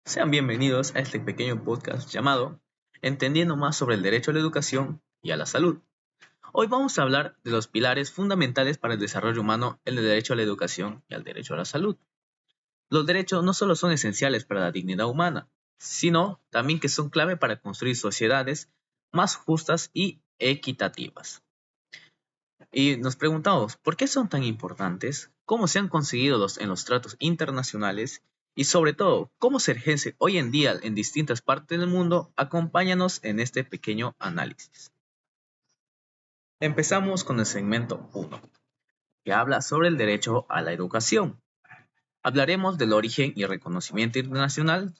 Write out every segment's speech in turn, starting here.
Sean bienvenidos a este pequeño podcast llamado Entendiendo más sobre el derecho a la educación y a la salud. Hoy vamos a hablar de los pilares fundamentales para el desarrollo humano, el derecho a la educación y al derecho a la salud. Los derechos no solo son esenciales para la dignidad humana, sino también que son clave para construir sociedades más justas y equitativas. Y nos preguntamos, ¿por qué son tan importantes? ¿Cómo se han conseguido en los tratos internacionales? Y sobre todo, ¿cómo se ejerce hoy en día en distintas partes del mundo? Acompáñanos en este pequeño análisis. Empezamos con el segmento 1, que habla sobre el derecho a la educación. Hablaremos del origen y reconocimiento internacional,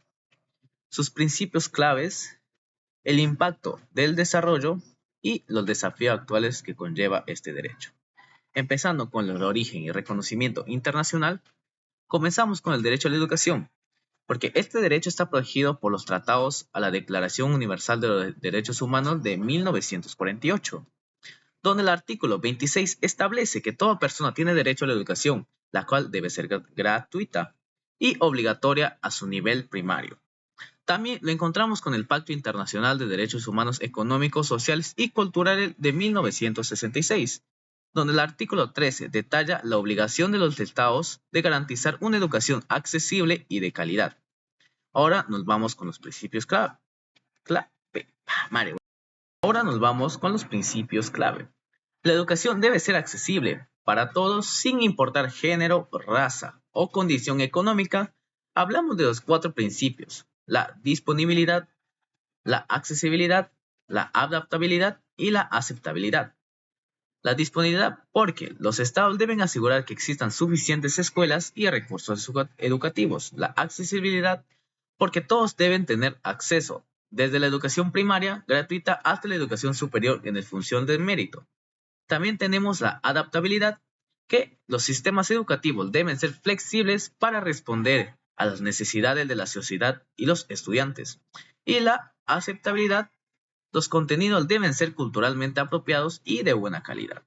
sus principios claves, el impacto del desarrollo y los desafíos actuales que conlleva este derecho. Empezando con el origen y reconocimiento internacional, comenzamos con el derecho a la educación, porque este derecho está protegido por los tratados a la Declaración Universal de los Derechos Humanos de 1948, donde el artículo 26 establece que toda persona tiene derecho a la educación, la cual debe ser gratuita y obligatoria a su nivel primario. También lo encontramos con el Pacto Internacional de Derechos Humanos Económicos, Sociales y Culturales de 1966, donde el artículo 13 detalla la obligación de los estados de garantizar una educación accesible y de calidad. Ahora nos vamos con los principios clave. Ahora nos vamos con los principios clave. La educación debe ser accesible para todos sin importar género, raza o condición económica. Hablamos de los 4 principios: la disponibilidad, la accesibilidad, la adaptabilidad y la aceptabilidad. La disponibilidad porque los estados deben asegurar que existan suficientes escuelas y recursos educativos. La accesibilidad porque todos deben tener acceso, desde la educación primaria gratuita hasta la educación superior en función del mérito. También tenemos la adaptabilidad, que los sistemas educativos deben ser flexibles para responder a las necesidades de la sociedad y los estudiantes. Y la aceptabilidad, los contenidos deben ser culturalmente apropiados y de buena calidad.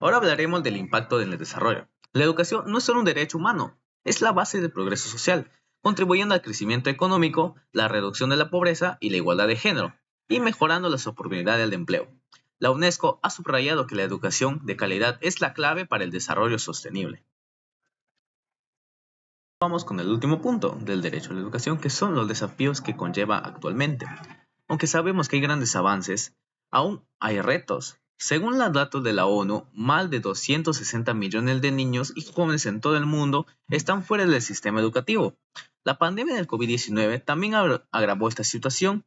Ahora hablaremos del impacto del desarrollo. La educación no es solo un derecho humano, es la base del progreso social, contribuyendo al crecimiento económico, la reducción de la pobreza y la igualdad de género, y mejorando las oportunidades de empleo. La UNESCO ha subrayado que la educación de calidad es la clave para el desarrollo sostenible. Vamos con el último punto del derecho a la educación, que son los desafíos que conlleva actualmente. Aunque sabemos que hay grandes avances, aún hay retos. Según los datos de la ONU, más de 260 millones de niños y jóvenes en todo el mundo están fuera del sistema educativo. La pandemia del COVID-19 también agravó esta situación,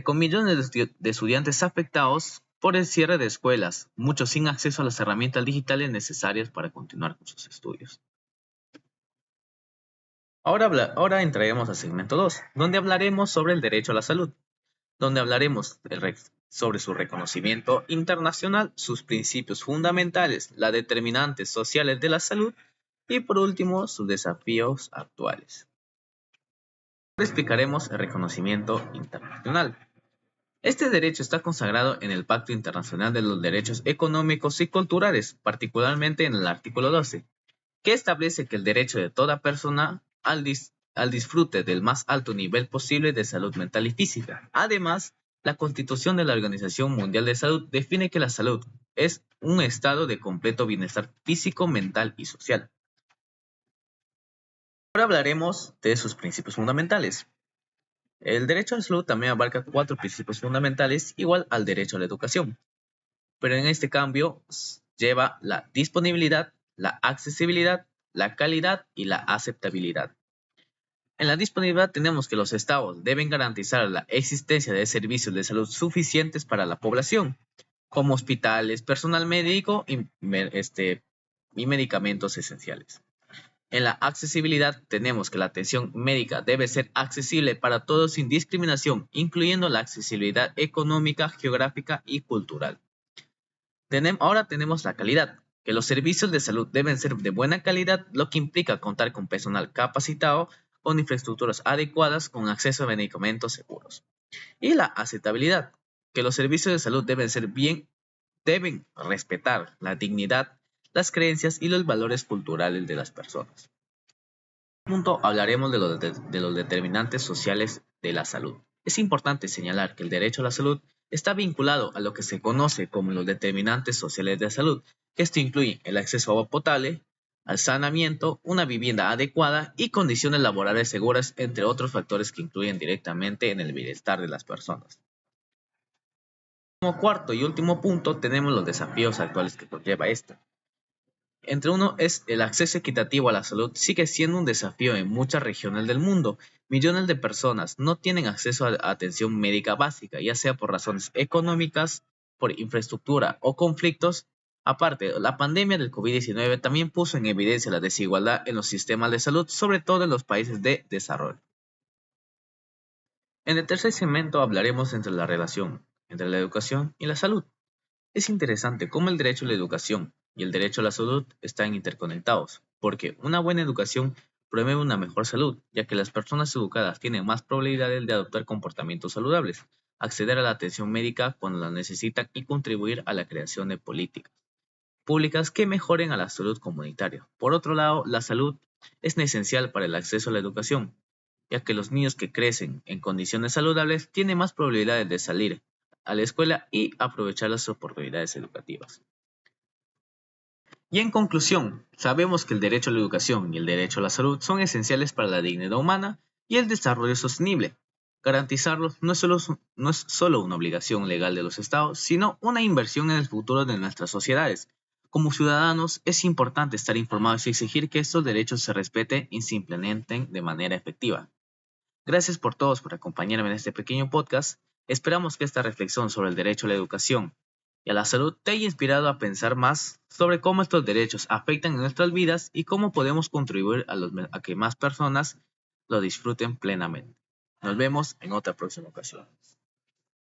con millones de estudiantes afectados por el cierre de escuelas, muchos sin acceso a las herramientas digitales necesarias para continuar con sus estudios. Ahora entraremos al segmento 2, donde hablaremos sobre el derecho a la salud, donde hablaremos sobre su reconocimiento internacional, sus principios fundamentales, las determinantes sociales de la salud y por último sus desafíos actuales. Ahora explicaremos el reconocimiento internacional. Este derecho está consagrado en el Pacto Internacional de los Derechos Económicos y Culturales, particularmente en el artículo 12, que establece que el derecho de toda persona al disfrute del más alto nivel posible de salud mental y física. Además, la Constitución de la Organización Mundial de Salud define que la salud es un estado de completo bienestar físico, mental y social. Ahora hablaremos de sus principios fundamentales. El derecho a la salud también abarca 4 principios fundamentales igual al derecho a la educación, pero en este cambio lleva la disponibilidad, la accesibilidad, la calidad y la aceptabilidad. En la disponibilidad tenemos que los estados deben garantizar la existencia de servicios de salud suficientes para la población, como hospitales, personal médico y medicamentos esenciales. En la accesibilidad tenemos que la atención médica debe ser accesible para todos sin discriminación, incluyendo la accesibilidad económica, geográfica y cultural. Ahora tenemos la calidad, que los servicios de salud deben ser de buena calidad, lo que implica contar con personal capacitado, con infraestructuras adecuadas, con acceso a medicamentos seguros. Y la aceptabilidad, que los servicios de salud deben respetar la dignidad, las creencias y los valores culturales de las personas. Punto hablaremos de los determinantes sociales de la salud. Es importante señalar que el derecho a la salud está vinculado a lo que se conoce como los determinantes sociales de salud, que esto incluye el acceso a agua potable, al saneamiento, una vivienda adecuada y condiciones laborales seguras, entre otros factores que influyen directamente en el bienestar de las personas. Como cuarto y último punto tenemos los desafíos actuales que conlleva esta. Entre uno es el acceso equitativo a la salud sigue siendo un desafío en muchas regiones del mundo. Millones de personas no tienen acceso a atención médica básica, ya sea por razones económicas, por infraestructura o conflictos. Aparte, la pandemia del COVID-19 también puso en evidencia la desigualdad en los sistemas de salud, sobre todo en los países de desarrollo. En el tercer segmento hablaremos entre la relación entre la educación y la salud. Es interesante cómo el derecho a la educación y el derecho a la salud están interconectados, porque una buena educación promueve una mejor salud, ya que las personas educadas tienen más probabilidades de adoptar comportamientos saludables, acceder a la atención médica cuando la necesitan y contribuir a la creación de políticas públicas que mejoren a la salud comunitaria. Por otro lado, la salud es esencial para el acceso a la educación, ya que los niños que crecen en condiciones saludables tienen más probabilidades de salir a la escuela y aprovechar las oportunidades educativas. Y en conclusión, sabemos que el derecho a la educación y el derecho a la salud son esenciales para la dignidad humana y el desarrollo sostenible. Garantizarlos no es solo una obligación legal de los estados, sino una inversión en el futuro de nuestras sociedades. Como ciudadanos, es importante estar informados y exigir que estos derechos se respeten y se implementen de manera efectiva. Gracias por todos por acompañarme en este pequeño podcast. Esperamos que esta reflexión sobre el derecho a la educación y a la salud te haya inspirado a pensar más sobre cómo estos derechos afectan en nuestras vidas y cómo podemos contribuir a que más personas lo disfruten plenamente. Nos vemos en otra próxima ocasión.